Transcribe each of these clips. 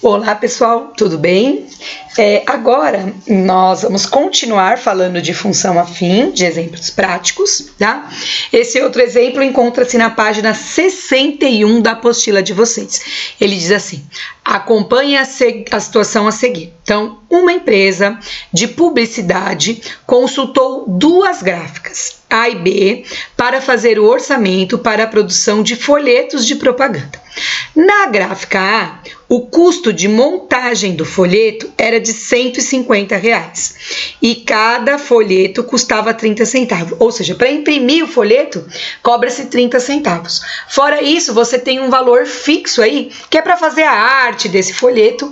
Olá pessoal, tudo bem? Agora nós vamos continuar falando de função afim, de exemplos práticos, tá? Esse outro exemplo encontra-se na página 61 da apostila de vocês. Ele diz assim: acompanhe a situação a seguir. Então, uma empresa de publicidade consultou duas gráficas, A e B, para fazer o orçamento para a produção de folhetos de propaganda. Na gráfica A, o custo de montagem do folheto era de R$150 e cada folheto custava 30 centavos, ou seja, para imprimir o folheto cobra-se 30 centavos. Fora isso, você tem um valor fixo aí, que é para fazer a arte desse folheto,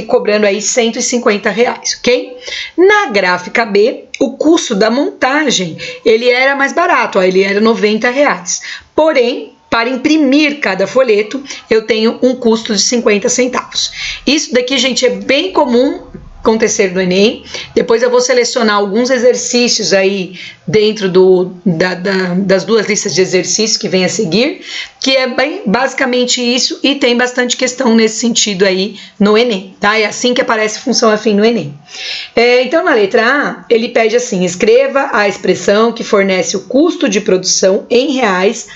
cobrando aí R$150, ok? Na gráfica B, o custo da montagem, ele era mais barato, ele era R$90, porém, para imprimir cada folheto, eu tenho um custo de 50 centavos. Isso daqui, gente, é bem comum acontecer no Enem. Depois eu vou selecionar alguns exercícios aí dentro das duas listas de exercícios que vem a seguir, que é basicamente isso, e tem bastante questão nesse sentido aí no Enem, tá? É assim que aparece função afim no Enem. Então, na letra A, ele pede assim: escreva a expressão que fornece o custo de produção em reais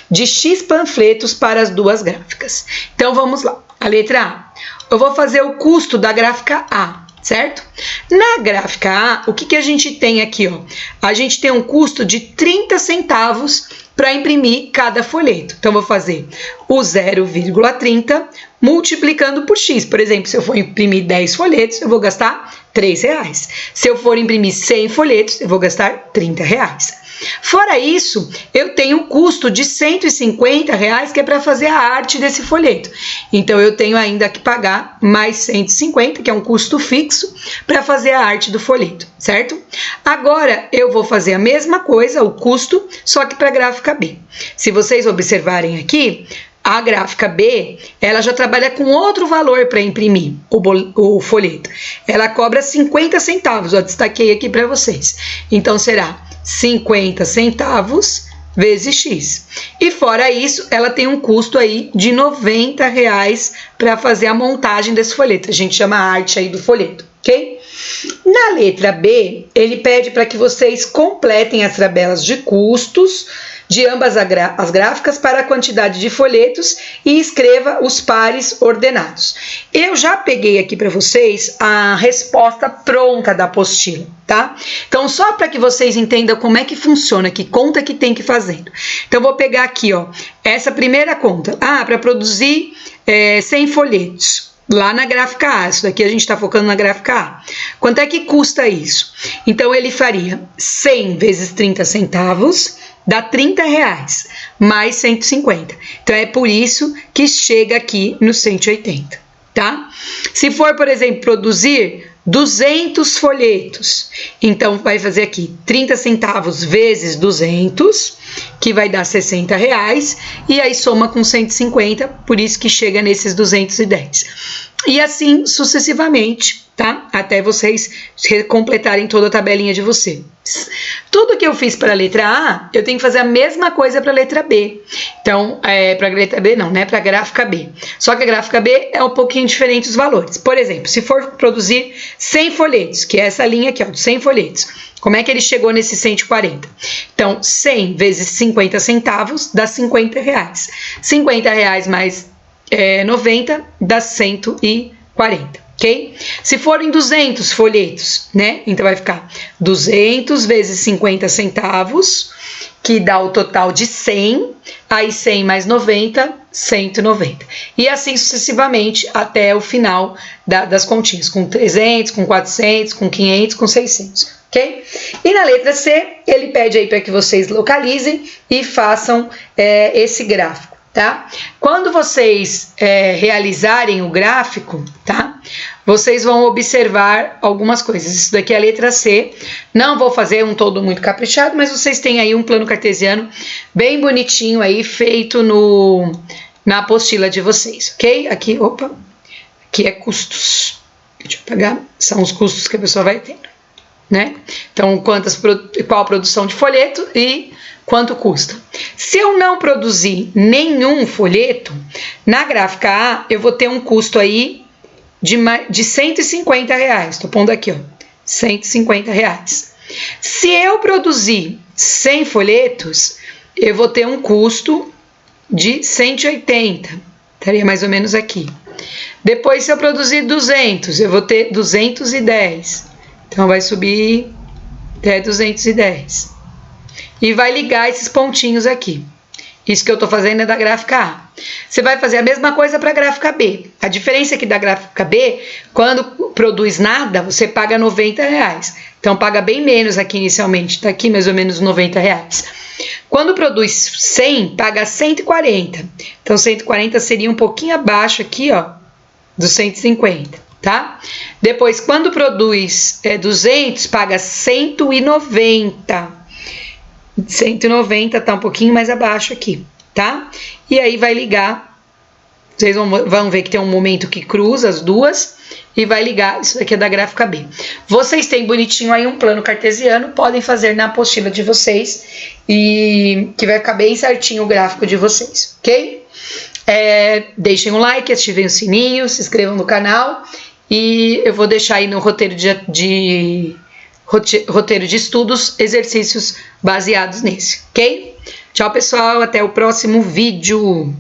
de X panfletos para as duas gráficas. Então, vamos lá. A letra A. Eu vou fazer o custo da gráfica A, certo? Na gráfica A, o que a gente tem aqui, ó? A gente tem um custo de 30 centavos para imprimir cada folheto. Então, vou fazer o 0,30 multiplicando por X. Por exemplo, se eu for imprimir 10 folhetos, eu vou gastar R$3. Se eu for imprimir 100 folhetos, eu vou gastar R$30. Fora isso, eu tenho um custo de R$150 que é para fazer a arte desse folheto. Então, eu tenho ainda que pagar mais 150, que é um custo fixo, para fazer a arte do folheto, certo? Agora, eu vou fazer a mesma coisa, o custo, só que para a gráfica B. Se vocês observarem aqui, a gráfica B, ela já trabalha com outro valor para imprimir o folheto. Ela cobra 50 centavos, eu destaquei aqui para vocês. Então, será 50 centavos vezes X. E fora isso, ela tem um custo aí de R$90 para fazer a montagem desse folheto. A gente chama a arte aí do folheto, ok? Na letra B, ele pede para que vocês completem as tabelas de custos de ambas as gráficas para a quantidade de folhetos e escreva os pares ordenados. Eu já peguei aqui para vocês a resposta pronta da apostila, tá? Então, só para que vocês entendam como é que funciona, que conta que tem que fazer. Então, vou pegar aqui, ó, essa primeira conta. Para produzir 100 folhetos. Lá na gráfica A, isso daqui a gente está focando na gráfica A. Quanto é que custa isso? Então, ele faria 100 vezes 30 centavos, dá R$30, mais 150. Então, é por isso que chega aqui no 180, tá? Se for, por exemplo, produzir 200 folhetos, então vai fazer aqui 30 centavos vezes 200, que vai dar R$60, e aí soma com 150, por isso que chega nesses 210. E assim sucessivamente, tá? Até vocês completarem toda a tabelinha de vocês. Tudo que eu fiz para a letra A, eu tenho que fazer a mesma coisa para a letra B. Então, para a letra B não, né? Para a gráfica B. Só que a gráfica B é um pouquinho diferente os valores. Por exemplo, se for produzir 100 folhetos, que é essa linha aqui, ó, de 100 folhetos, como é que ele chegou nesse 140? Então, 100 vezes 50 centavos dá R$50. R$50 mais 90 dá 140. Ok? Se forem 200 folhetos, né? Então, vai ficar 200 vezes 50 centavos, que dá o total de 100, aí 100 mais 90, 190. E assim sucessivamente até o final das continhas, com 300, com 400, com 500, com 600, ok? E na letra C, ele pede aí para que vocês localizem e façam esse gráfico. Tá? Quando vocês realizarem o gráfico, tá? Vocês vão observar algumas coisas. Isso daqui é a letra C. Não vou fazer um todo muito caprichado, mas vocês têm aí um plano cartesiano bem bonitinho aí, feito na apostila de vocês, ok? Aqui, opa, aqui é custos. Deixa eu apagar, são os custos que a pessoa vai ter, né? Então, qual a produção de folheto e quanto custa. Se eu não produzir nenhum folheto, na gráfica A, eu vou ter um custo aí de 150 reais. Estou pondo aqui, ó, 150 reais. Se eu produzir 100 folhetos, eu vou ter um custo de 180. Estaria mais ou menos aqui. Depois, se eu produzir 200, eu vou ter 210. Então, vai subir até 210. E vai ligar esses pontinhos aqui. Isso que eu estou fazendo é da gráfica A. Você vai fazer a mesma coisa para a gráfica B. A diferença é que da gráfica B, quando produz nada, você paga 90 reais. Então, paga bem menos aqui inicialmente. Está aqui mais ou menos 90 reais. Quando produz 100, paga 140. Então, 140 seria um pouquinho abaixo aqui, ó, dos 150, tá? Depois, quando produz 200, paga 190. 190 tá um pouquinho mais abaixo aqui, tá? E aí vai ligar, vocês vão ver que tem um momento que cruza as duas e vai ligar, isso daqui é da gráfica B. Vocês têm bonitinho aí um plano cartesiano, podem fazer na apostila de vocês e que vai ficar bem certinho o gráfico de vocês, ok? Deixem um like, ativem o sininho, se inscrevam no canal e eu vou deixar aí no roteiro de estudos, exercícios baseados nesse, ok? Tchau, pessoal, até o próximo vídeo.